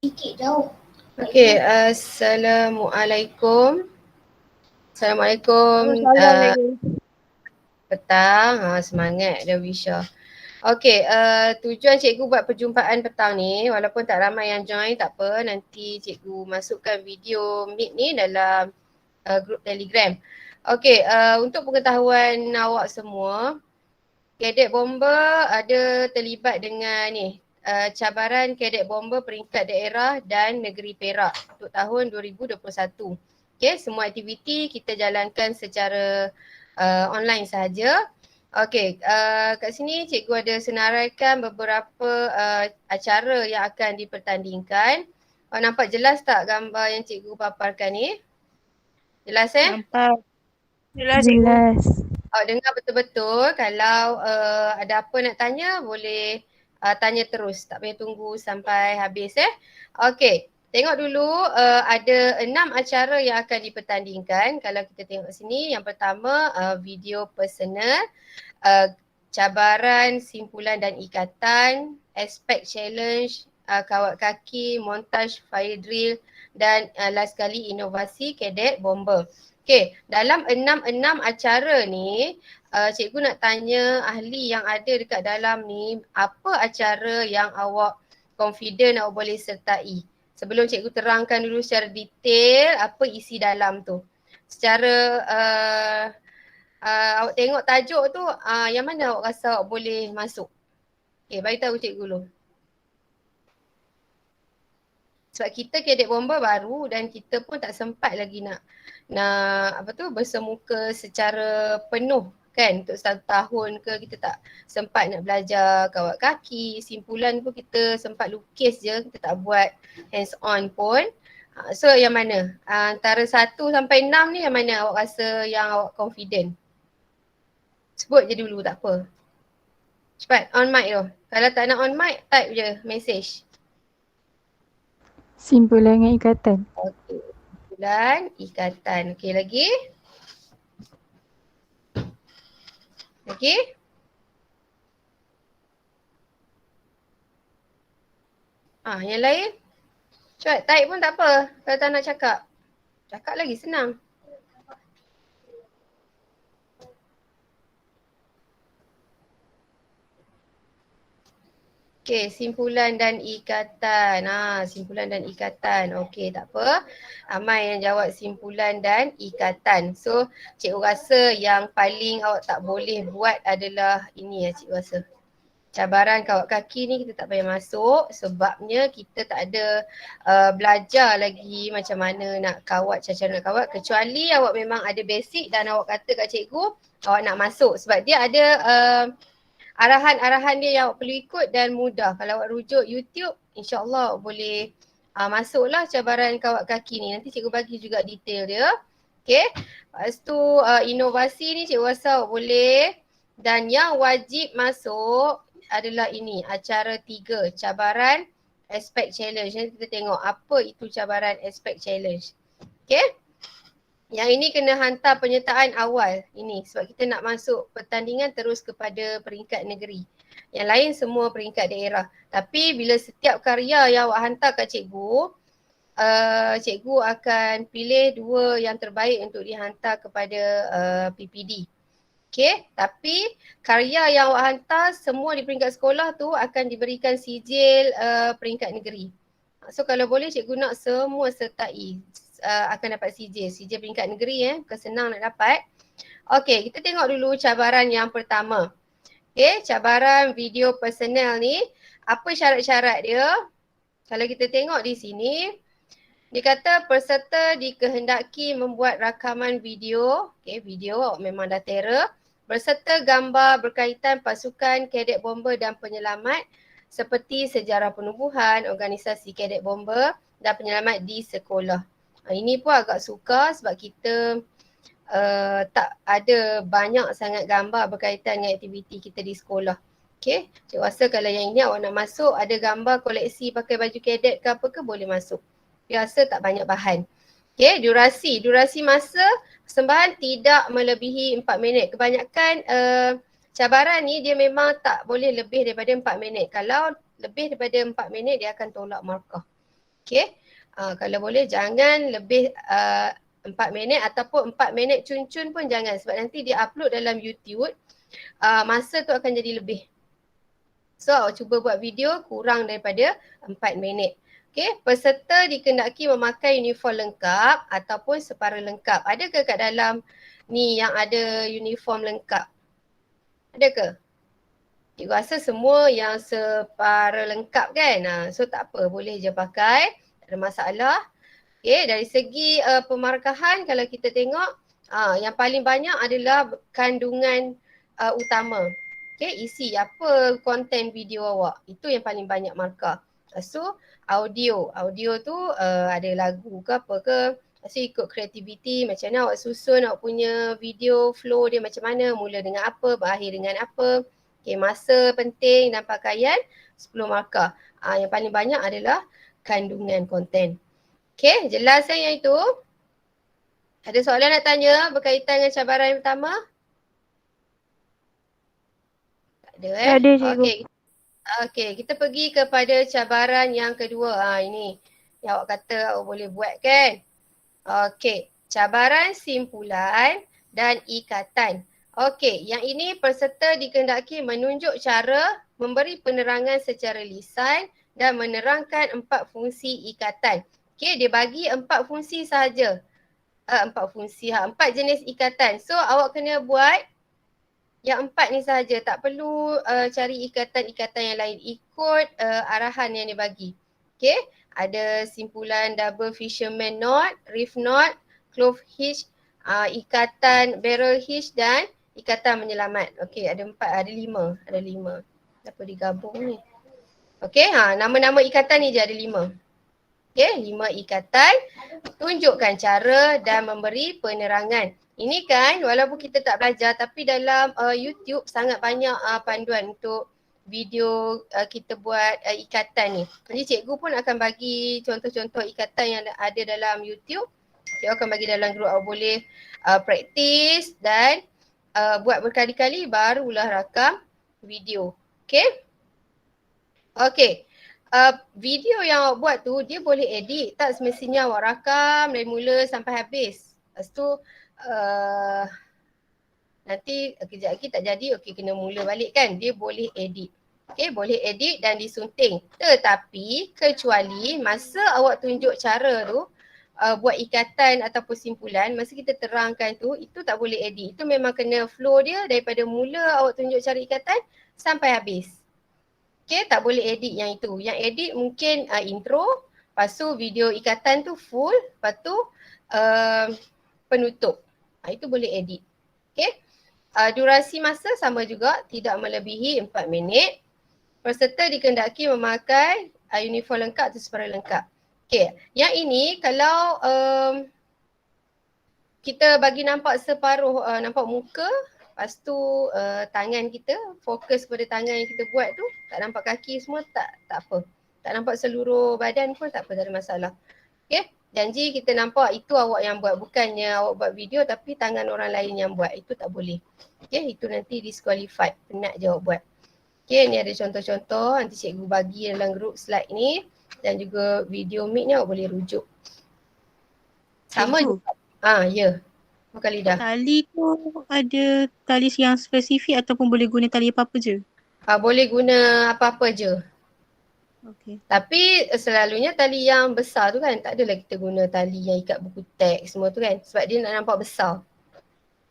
Okey, Assalamualaikum. Assalamualaikum Assalamualaikum. petang. Semangat Darwisha. Okey, tujuan cikgu buat perjumpaan petang ni, walaupun tak ramai yang join, tak apa. Nanti cikgu masukkan video Meet ni dalam grup Telegram. Okey, untuk pengetahuan awak semua, Cadet Bomber ada terlibat dengan ni, cabaran Cadet Bomber peringkat daerah dan negeri Perak untuk tahun 2021. Okey, semua aktiviti kita jalankan secara online sahaja. Okey, kat sini cikgu ada senaraikan beberapa acara yang akan dipertandingkan. Nampak jelas tak gambar yang cikgu paparkan ni? Jelas Nampak. Jelas, cikgu. Jelas. Dengar betul-betul. Kalau ada apa nak tanya, boleh tanya terus. Tak payah tunggu sampai habis Okey, tengok dulu ada 6 acara yang akan dipertandingkan. Kalau kita tengok sini, yang pertama video personal, cabaran, simpulan dan ikatan, aspek challenge, kawat kaki, montaj, fire drill dan last sekali inovasi Cadet Bomber. Okey, dalam enam acara ni, cikgu nak tanya ahli yang ada dekat dalam ni, apa acara yang awak confident awak boleh sertai? Sebelum cikgu terangkan dulu secara detail apa isi dalam tu. Secara awak tengok tajuk tu, yang mana awak rasa awak boleh masuk? Okey, bagi tahu cikgu dulu. Sebab kita Cadet Bomber baru dan kita pun tak sempat lagi nak bersemuka secara penuh kan, untuk 1 tahun ke kita tak sempat nak belajar kawat kaki, simpulan pun kita sempat lukis je, kita tak buat hands on pun. So yang mana? Antara 1 sampai 6 ni yang mana awak rasa yang awak confident? Sebut je dulu, tak apa. Cepat on mic tu. Kalau tak nak on mic, type je message. Simpulan dengan ikatan. Okey, simpulan, ikatan. Okey, lagi? Lagi? Yang lain? Cepat, type pun tak apa kalau tak nak cakap. Cakap lagi senang. Okey, simpulan dan ikatan. Simpulan dan ikatan. Okey, tak apa. Amai yang jawab simpulan dan ikatan. So, cikgu rasa yang paling awak tak boleh buat adalah ini cikgu rasa. Cabaran kawat kaki ni kita tak payah masuk sebabnya kita tak ada belajar lagi macam mana nak kawat, cara nak kawat, kecuali awak memang ada basic dan awak kata kat cikgu awak nak masuk sebab dia ada arahan-arahan dia yang awak perlu ikut dan mudah. Kalau awak rujuk YouTube, insyaAllah boleh masuklah cabaran kawat kaki ni. Nanti cikgu bagi juga detail dia. Okay. Lepas tu inovasi ni cikgu rasa awak boleh. Dan yang wajib masuk adalah ini, acara 3, cabaran aspek challenge. Nanti kita tengok apa itu cabaran aspek challenge. Okay. Yang ini kena hantar penyertaan awal ini sebab kita nak masuk pertandingan terus kepada peringkat negeri. Yang lain semua peringkat daerah. Tapi bila setiap karya yang awak hantar kat cikgu, cikgu akan pilih 2 yang terbaik untuk dihantar kepada PPD. Okay, tapi karya yang awak hantar semua di peringkat sekolah tu akan diberikan sijil peringkat negeri. So kalau boleh cikgu nak semua sertai. Akan dapat sijil peringkat negeri bukan senang nak dapat. Okey, kita tengok dulu cabaran yang pertama. Okey, cabaran video personal ni, apa syarat-syarat dia? Kalau kita tengok di sini, dia kata peserta dikehendaki membuat rakaman video, video memang dah terror, berserta gambar berkaitan pasukan Cadet Bomber dan penyelamat seperti sejarah penubuhan, organisasi Cadet Bomber dan penyelamat di sekolah. Ini pun agak suka sebab kita tak ada banyak sangat gambar berkaitan dengan aktiviti kita di sekolah. Okay, cikgu rasa kalau yang ini awak nak masuk, ada gambar koleksi pakai baju cadet ke apa ke, boleh masuk. Biasa tak banyak bahan. Okay, durasi masa persembahan tidak melebihi 4 minit. Kebanyakan cabaran ni dia memang tak boleh lebih daripada 4 minit. Kalau lebih daripada 4 minit dia akan tolak markah. Okay. Kalau boleh jangan lebih 4 minit ataupun 4 minit cun-cun pun jangan, sebab nanti dia upload dalam YouTube, masa tu akan jadi lebih. So awak cuba buat video kurang daripada 4 minit. Okay, peserta dikendaki memakai uniform lengkap ataupun separa lengkap. Adakah kat dalam ni yang ada uniform lengkap? Ada ke? Cikgu rasa semua yang separa lengkap kan. So tak apa, boleh je pakai. Tak ada masalah. Okay, dari segi pemarkahan kalau kita tengok, yang paling banyak adalah kandungan utama. Okay, isi apa konten video awak. Itu yang paling banyak markah. Lepas tu audio. Audio tu ada lagu ke apa ke. Lepas tu ikut kreativiti, macam mana awak susun awak punya video flow dia macam mana. Mula dengan apa, berakhir dengan apa. Okay, masa penting dan pakaian 10 markah. Yang paling banyak adalah kandungan konten. Okay, jelas yang itu? Ada soalan nak tanya berkaitan dengan cabaran yang pertama? Tak ada Tak ada, cikgu. Okay, kita pergi kepada cabaran yang kedua. Ini yang awak kata awak boleh buat kan? Okay, cabaran simpulan dan ikatan. Okey, yang ini peserta dikehendaki menunjuk cara memberi penerangan secara lisan dan menerangkan 4 fungsi ikatan. Okey, dia bagi 4 fungsi sahaja. 4 fungsi, 4 jenis ikatan. So awak kena buat yang 4 ni sahaja. Tak perlu cari ikatan-ikatan yang lain. Ikut arahan yang dia bagi. Okey, ada simpulan double fisherman knot, reef knot, clove hitch, ikatan barrel hitch dan ikatan menyelamat. Okey, ada 4, ada 5. Ada 5. Kenapa digabung ni? Okey, nama-nama ikatan ni je ada 5. Okey, 5 ikatan. Tunjukkan cara dan memberi penerangan. Ini kan walaupun kita tak belajar tapi dalam YouTube sangat banyak panduan untuk video kita buat ikatan ni. Jadi cikgu pun akan bagi contoh-contoh ikatan yang ada dalam YouTube. Cikgu akan bagi dalam grup, awak boleh praktis dan buat berkali-kali barulah rakam video. Okay? Okay. Video yang awak buat tu dia boleh edit. Tak semestinya awak rakam dari mula sampai habis. Lepas tu nanti kejap lagi tak jadi, okey kena mula balik kan. Dia boleh edit. Okay, boleh edit dan disunting. Tetapi kecuali masa awak tunjuk cara tu buat ikatan ataupun simpulan, masa kita terangkan tu, itu tak boleh edit. Itu memang kena flow dia daripada mula awak tunjuk cara ikatan sampai habis. Okay, tak boleh edit yang itu. Yang edit mungkin intro, lepas tu video ikatan tu full, lepas tu penutup. Itu boleh edit. Okay. Durasi masa sama juga, tidak melebihi 4 minit. Peserta dikehendaki memakai uniform lengkap atau separa lengkap. Okay, yang ini kalau kita bagi nampak separuh, nampak muka, lepas tu tangan kita, fokus pada tangan yang kita buat tu, tak nampak kaki semua, tak apa. Tak nampak seluruh badan pun tak apa, tak ada masalah. Okay, janji kita nampak itu awak yang buat, bukannya awak buat video tapi tangan orang lain yang buat, itu tak boleh. Okay, itu nanti disqualified, penat je awak buat. Okay, ni ada contoh-contoh, nanti cikgu bagi dalam grup slide ni dan juga video mic ni awak boleh rujuk. Sama Cikgu. juga. Ya. Buka lidah. Tali tu ada tali yang spesifik ataupun boleh guna tali apa-apa je? Boleh guna apa-apa je. Okey. Tapi selalunya tali yang besar tu kan, tak adalah kita guna tali yang ikat buku teks semua tu kan. Sebab dia nak nampak besar.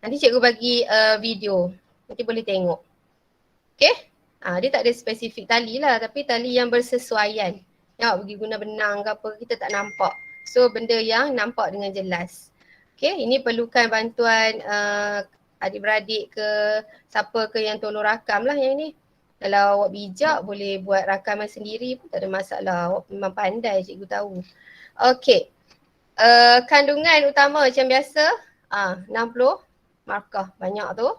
Nanti cikgu bagi video. Nanti boleh tengok. Okay? Dia tak ada spesifik tali lah, tapi tali yang bersesuaian. Yang awak pergi guna benang ke apa, kita tak nampak. So benda yang nampak dengan jelas. Okay, ini perlukan bantuan adik-beradik ke, siapa ke yang tolong rakam lah yang ni. Kalau awak bijak boleh buat rakaman sendiri pun tak ada masalah. Awak memang pandai, cikgu tahu. Okay, kandungan utama macam biasa, 60 markah banyak tu.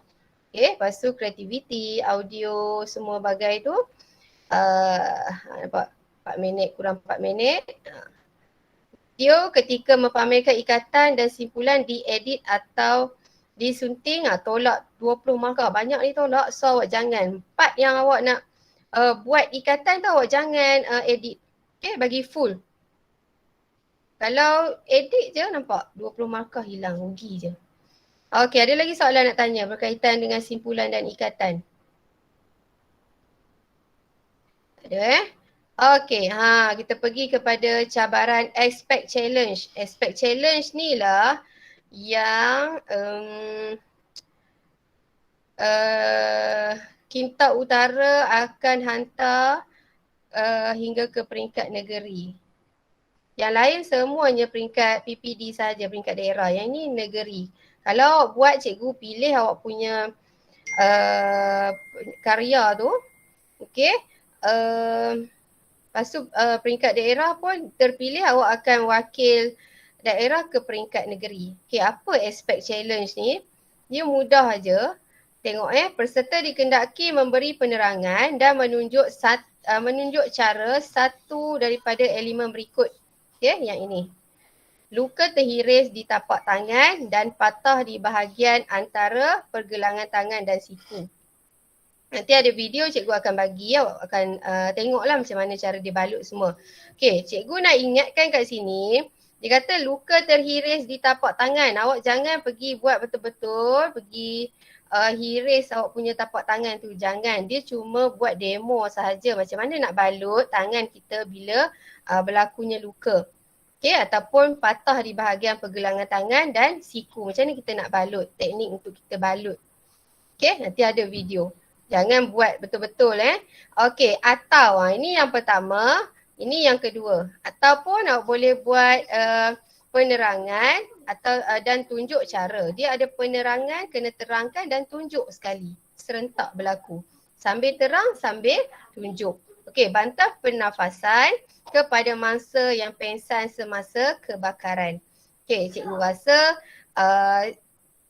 Okay, lepas tu kreativiti, audio, semua bagai tu. Nampak 4 minit kurang 4 minit. Video ketika mempamerkan ikatan dan simpulan diedit atau disunting, tolak 20 markah. Banyak ni tolak, so awak jangan. Part yang awak nak buat ikatan tu awak jangan edit. Okay, bagi full. Kalau edit je nampak 20 markah hilang, rugi je. Okey, ada lagi soalan nak tanya berkaitan dengan simpulan dan ikatan? Ada Okey, kita pergi kepada cabaran aspect challenge. Aspect challenge ni lah yang Kinta Utara akan hantar hingga ke peringkat negeri. Yang lain semuanya peringkat PPD saja, peringkat daerah. Yang ni negeri. Kalau buat cikgu pilih awak punya karya tu, okey. Lepas tu peringkat daerah pun terpilih, awak akan wakil daerah ke peringkat negeri. Okey, apa aspek challenge ni? Dia mudah aja. Tengok peserta dikendaki memberi penerangan dan menunjuk cara satu daripada elemen berikut. Okey, yang ini. Luka terhiris di tapak tangan dan patah di bahagian antara pergelangan tangan dan siku. Nanti ada video cikgu akan bagi, awak akan tengoklah macam mana cara dia balut semua. Okey, cikgu nak ingatkan kat sini, dia kata luka terhiris di tapak tangan. Awak jangan pergi buat betul-betul, pergi hiris awak punya tapak tangan tu. Jangan, dia cuma buat demo sahaja macam mana nak balut tangan kita bila berlakunya luka. Okey, ataupun patah di bahagian pergelangan tangan dan siku. Macam mana kita nak balut, teknik untuk kita balut. Okey, nanti ada video. Jangan buat betul-betul Okey, atau ini yang pertama, ini yang kedua. Ataupun awak boleh buat penerangan atau dan tunjuk cara. Dia ada penerangan, kena terangkan dan tunjuk sekali. Serentak berlaku. Sambil terang, sambil tunjuk. Okey, bantah pernafasan kepada mangsa yang pengsan semasa kebakaran. Okey, cikgu rasa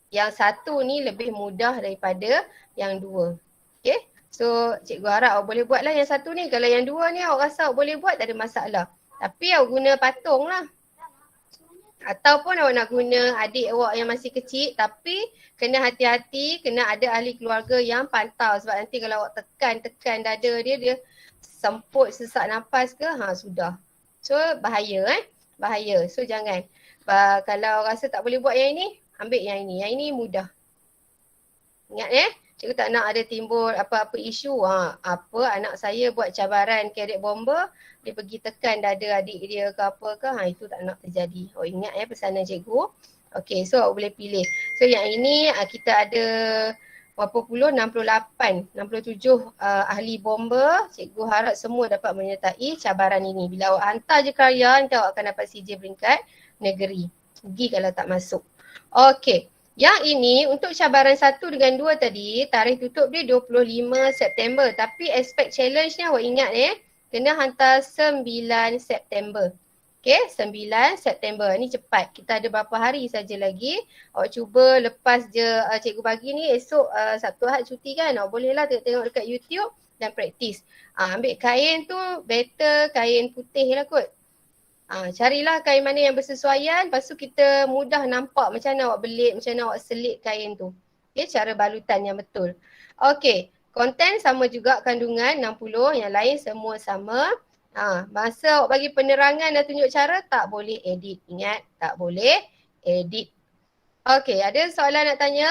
yang satu ni lebih mudah daripada yang dua. Okay, so cikgu harap awak boleh buat lah yang satu ni. Kalau yang dua ni awak rasa awak boleh buat, tak ada masalah. Tapi awak guna patung lah. Ataupun awak nak guna adik awak yang masih kecil, tapi kena hati-hati, kena ada ahli keluarga yang pantau. Sebab nanti kalau awak tekan dada dia semput sesak nafas ke, sudah. So bahaya bahaya. So jangan. Kalau rasa tak boleh buat yang ini, ambil yang ini. Yang ini mudah. Ingat cikgu tak nak ada timbul apa-apa isu. Apa anak saya buat cabaran karet bomba, dia pergi tekan dada adik dia ke apa ke, itu tak nak terjadi. Ingat pesanan cikgu. Okey, so awak boleh pilih. So yang ini kita ada berapa puluh, 68, 67 ahli bomba. Cikgu harap semua dapat menyertai cabaran ini. Bila awak hantar je karya, nanti awak akan dapat CJ peringkat negeri. Rugi kalau tak masuk. Okey. Yang ini untuk cabaran 1 dengan 2 tadi, tarikh tutup dia 25 September. Tapi aspek challenge ni awak ingat kena hantar 9 September. Okay, 9 September. Ni cepat. Kita ada berapa hari saja lagi. Awak cuba lepas je cikgu bagi ni, esok Sabtu Ahad cuti kan. Awak bolehlah tengok dekat YouTube dan praktis. Ambil kain tu, better kain putih lah kot. Carilah kain mana yang bersesuaian, lepas tu kita mudah nampak macam mana awak belit, macam mana awak selit kain tu. Okay, cara balutan yang betul. Okay, konten sama juga kandungan 60, yang lain semua sama. Masa awak bagi penerangan dan tunjuk cara, tak boleh edit. Ingat, tak boleh edit. Okay, ada soalan nak tanya?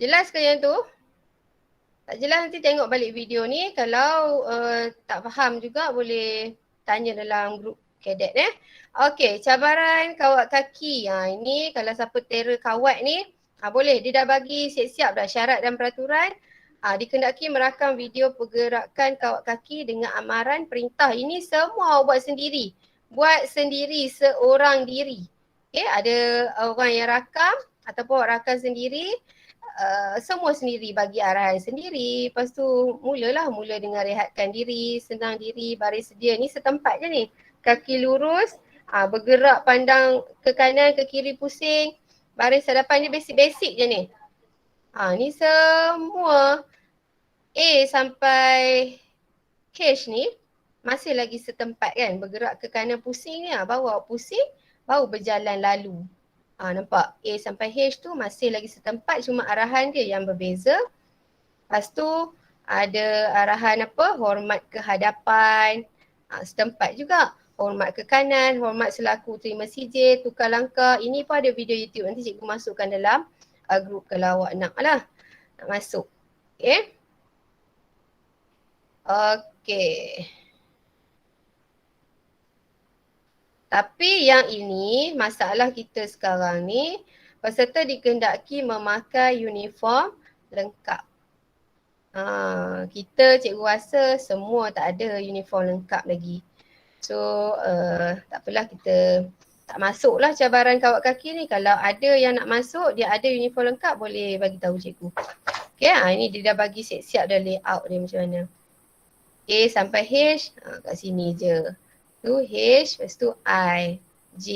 Jelas ke yang tu? Tak jelas nanti tengok balik video ni. Kalau tak faham juga boleh tanya dalam grup cadet Okey, cabaran kawat kaki. Ini kalau siapa terror kawat ni, boleh. Dia dah bagi siap-siap dah syarat dan peraturan. Dikendaki merakam video pergerakan kawat kaki dengan amaran perintah. Ini semua buat sendiri. Buat sendiri seorang diri. Okey, ada orang yang rakam ataupun rakam sendiri. Semua sendiri, bagi arahan sendiri. Lepas tu mula dengan rehatkan diri, senang diri, baris sedia. Ni setempat je ni. Kaki lurus, bergerak pandang ke kanan, ke kiri pusing. Baris hadapan ni basic-basic je ni. Ni semua A sampai H ni masih lagi setempat kan. Bergerak ke kanan pusing ni, baru pusing, baru berjalan lalu. Nampak A sampai H tu masih lagi setempat, cuma arahan dia yang berbeza. Lepas tu ada arahan hormat ke hadapan. setempat juga. Hormat ke kanan, hormat selaku terima CJ, tukar langkah. Ini pun ada video YouTube. Nanti cikgu masukkan dalam grup kalau awak nak lah. Nak masuk. Okay. Okay. Tapi yang ini, masalah kita sekarang ni, peserta dikehendaki memakai uniform lengkap. Kita cikgu rasa semua tak ada uniform lengkap lagi. So tak apalah, kita tak masuk lah cabaran kawat kaki ni. Kalau ada yang nak masuk, dia ada uniform lengkap, boleh bagi tahu cikgu. Okay, ini dia dah bagi siap-siap dah layout dia macam mana. A sampai H, kat sini je. Tu H, lepas tu I, J.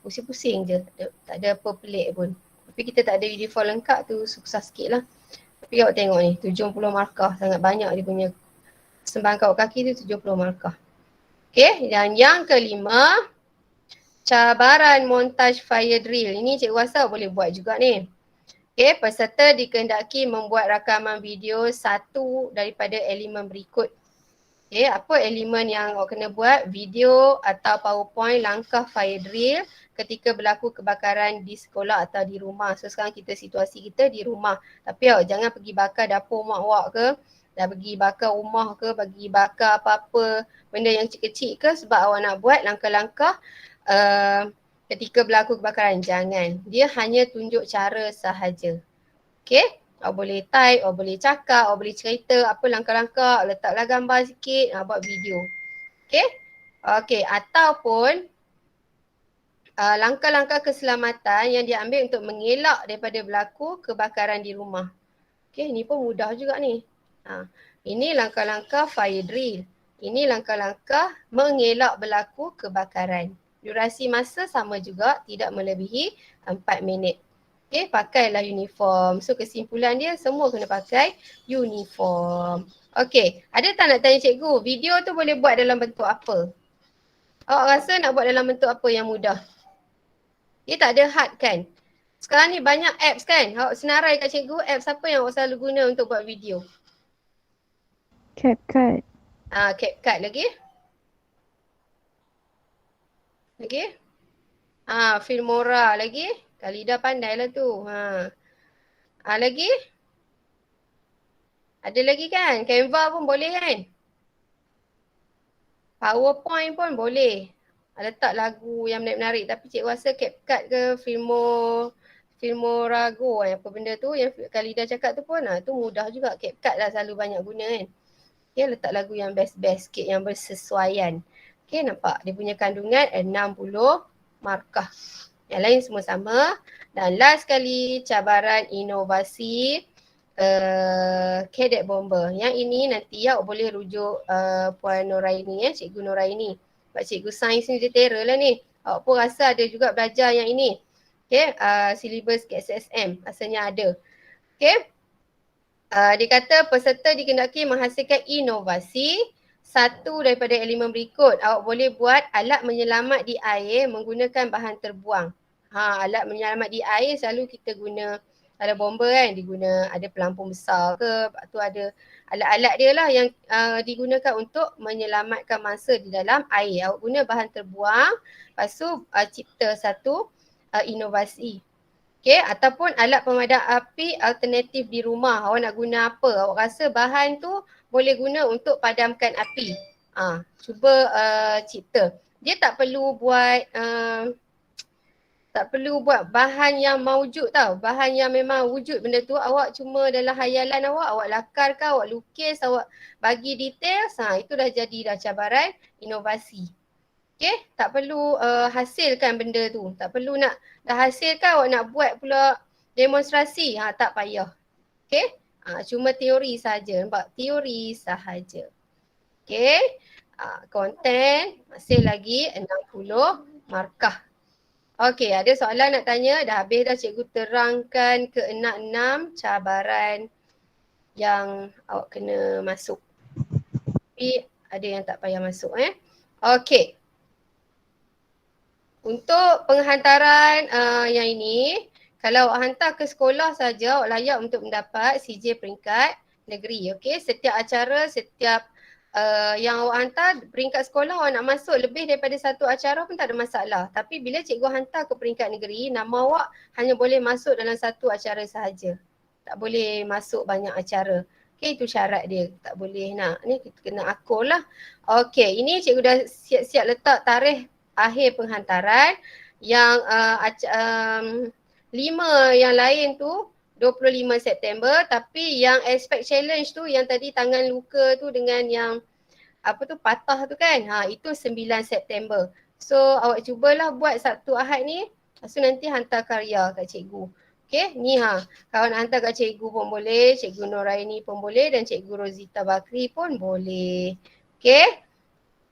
Pusing-pusing je, tak ada apa pelik pun. Tapi kita tak ada uniform lengkap tu, susah sikit lah. Tapi awak tengok ni, 70 markah. Sangat banyak dia punya persembahan kawat kaki tu, 70 markah. Okay, dan yang kelima, cabaran montaj fire drill. Ini cikgu rasa boleh buat juga ni. Okay, peserta dikehendaki membuat rakaman video satu daripada elemen berikut. Okay, apa elemen yang awak kena buat? Video atau PowerPoint langkah fire drill ketika berlaku kebakaran di sekolah atau di rumah. So sekarang situasi kita di rumah. Tapi awak jangan pergi bakar dapur mak awak ke, dah pergi bakar rumah ke, bagi bakar apa-apa benda yang kecil-kecil ke, sebab awak nak buat langkah-langkah ketika berlaku kebakaran. Jangan. Dia hanya tunjuk cara sahaja. Okay. Awak boleh type, awak boleh cakap, awak boleh cerita apa langkah-langkah, letaklah gambar sikit, buat video. Okay. Okay. Ataupun langkah-langkah keselamatan yang diambil untuk mengelak daripada berlaku kebakaran di rumah. Okay, ini pun mudah juga ni. Ini langkah-langkah fire drill. Ini langkah-langkah mengelak berlaku kebakaran. Durasi masa sama juga, tidak melebihi 4 minit. Okay, pakailah uniform. So kesimpulan dia, semua kena pakai uniform. Okay, ada tak nak tanya cikgu, video tu boleh buat dalam bentuk apa? Awak rasa nak buat dalam bentuk apa yang mudah? Dia tak ada hard kan? Sekarang ni banyak apps kan? Awak senarai kat cikgu, apps apa yang awak selalu guna untuk buat video? CapCut. CapCut lagi? Lagi? Filmora lagi? Khalida pandai lah tu. Lagi? Ada lagi kan? Canva pun boleh kan? PowerPoint pun boleh. Letak lagu yang menarik-menarik, tapi cikgu rasa CapCut ke Filmorago apa benda tu yang Khalida cakap tu pun tu mudah juga. CapCut lah selalu banyak guna kan. Okay, letak lagu yang best-best sikit, yang bersesuaian. Okay, nampak dia punya kandungan 60 markah. Yang lain semua sama. Dan last sekali, cabaran inovasi cadet bomber. Yang ini nanti awak boleh rujuk Puan Noraini, Cikgu Noraini. Sebab cikgu sains ni dia terror lah ni. Awak pun rasa ada juga belajar yang ini. Okay, silibus KSSM asalnya ada. Okay, dia kata peserta dikehendaki menghasilkan inovasi satu daripada elemen berikut. Awak boleh buat alat menyelamat di air menggunakan bahan terbuang. Alat menyelamat di air selalu kita guna, ada bomber kan, diguna ada pelampung besar ke, tu ada alat-alat dia lah yang digunakan untuk menyelamatkan mangsa di dalam air. Awak guna bahan terbuang, lepas tu cipta satu inovasi. Okay, ataupun alat pemadam api alternatif di rumah. Awak nak guna apa? Awak rasa bahan tu boleh guna untuk padamkan api. Cuba cipta. Dia tak perlu buat bahan yang maujud tau. Bahan yang memang wujud benda tu. Awak cuma dalam hayalan awak lakar ke, awak lukis, awak bagi detail. Itu dah jadi dah cabaran inovasi. Okay, tak perlu hasilkan benda tu. Tak perlu nak dah hasilkan awak nak buat pula demonstrasi. Tak payah. Okay, cuma teori saja. Nampak? Teori sahaja. Okay, konten masih lagi 60 markah. Okay, ada soalan nak tanya? Dah habis dah cikgu terangkan ke-6 cabaran yang awak kena masuk. Tapi ada yang tak payah masuk Okay. Untuk penghantaran yang ini, kalau awak hantar ke sekolah saja, awak layak untuk mendapat CJ peringkat negeri. Okay? Setiap acara, setiap yang awak hantar peringkat sekolah awak nak masuk lebih daripada satu acara pun tak ada masalah. Tapi bila cikgu hantar ke peringkat negeri, nama awak hanya boleh masuk dalam satu acara sahaja. Tak boleh masuk banyak acara. Okay, itu syarat dia. Tak boleh nak. Ni kita kena akur lah. Okay, ini cikgu dah siap-siap letak tarikh akhir penghantaran. Yang 5 yang lain tu 25 September, tapi yang aspect challenge tu yang tadi tangan luka tu dengan yang apa tu patah tu kan, itu 9 September. So awak cubalah buat Sabtu Ahad ni, lepas tu nanti hantar karya kat cikgu. Okay, ni kalau nak hantar kat cikgu pun boleh, Cikgu Noraini pun boleh dan Cikgu Rozita Bakri pun boleh. Okay.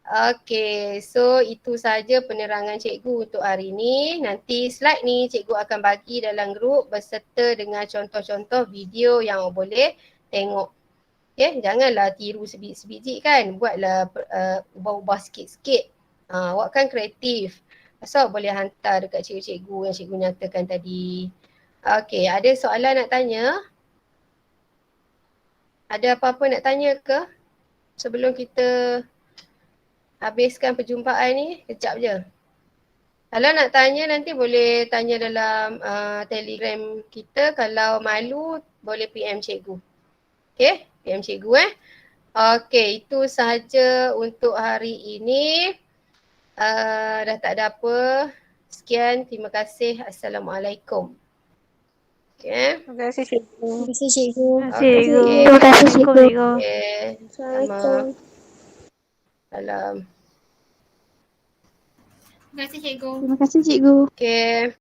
Okay, so itu saja penerangan cikgu untuk hari ni. Nanti slide ni cikgu akan bagi dalam grup beserta dengan contoh-contoh video yang awak boleh tengok. Okay, janganlah tiru sebiji kan. Buatlah ubah-ubah sikit-sikit. Awak kan kreatif. So boleh hantar dekat cikgu-cikgu yang cikgu nyatakan tadi. Okay, ada soalan nak tanya? Ada apa-apa nak tanya ke? Sebelum kita habiskan perjumpaan ni, kejap je. Kalau nak tanya nanti boleh tanya dalam Telegram kita. Kalau malu boleh PM cikgu. Okay, PM cikgu Okay, itu sahaja untuk hari ini. Dah tak ada apa. Sekian, terima kasih. Assalamualaikum. Okay. Terima kasih cikgu. Terima kasih cikgu. Okay. Terima kasih cikgu. Okay. Assalamualaikum. Salam. Terima kasih cikgu. Okay.